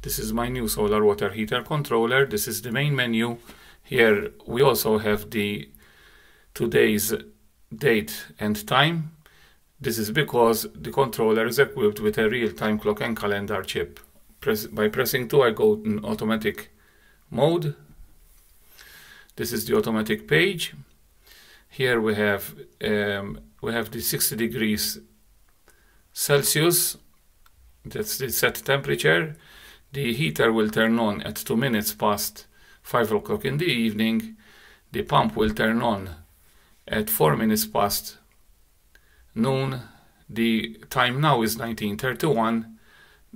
This is my new solar water heater controller. This is the main menu. Here we also have the today's date and time. This is because the controller is equipped with a real-time clock and calendar chip. By pressing 2, I go in automatic mode. This is the automatic page. Here we have the 60 degrees Celsius. That's the set temperature. The heater will turn on at 2 minutes past 5 o'clock in the evening. The pump will turn on at 4 minutes past noon. The time now is 19:31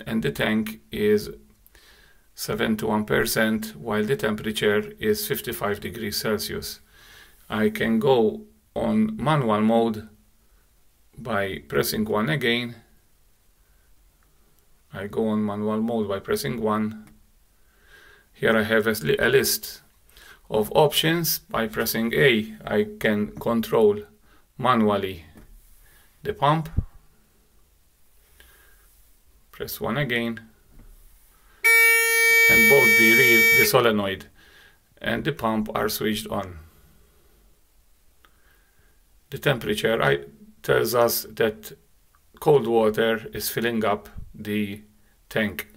and the tank is 71%, while the temperature is 55 degrees Celsius. I can go on manual mode by pressing 1 again. I go on manual mode by pressing 1. Here I have a list of options. By pressing A, I can control manually the pump. Press 1 again. And both the solenoid and the pump are switched on. The temperature tells us that cold water is filling up the tank.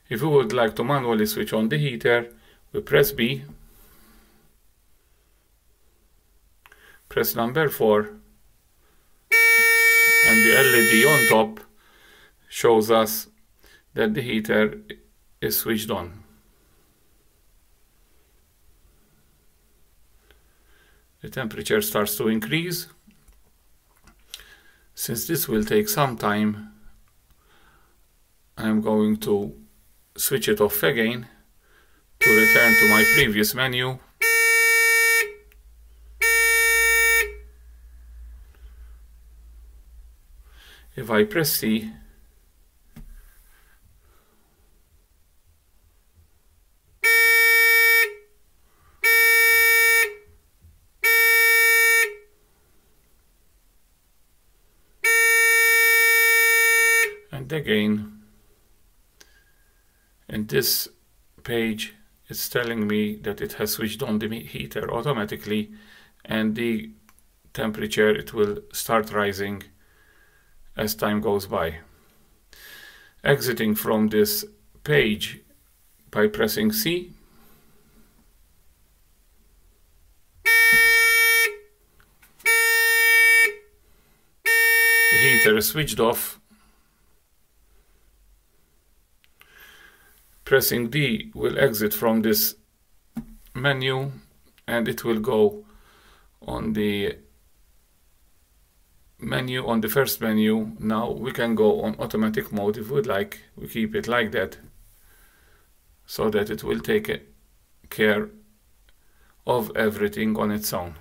If we would like to manually switch on the heater, we press B, press number 4, and the LED on top shows us that the heater is switched on. The temperature starts to increase. Since this will take some time, I'm going to switch it off again to return to my previous menu. If I press C, and again, in this page it's telling me that it has switched on the heater automatically, and the temperature, it will start rising as time goes by. Exiting from this page by pressing C, the heater is switched off. Pressing D will exit from this menu and it will go on the menu, on the first menu. Now we can go on automatic mode if we would like. We keep it like that so that it will take care of everything on its own.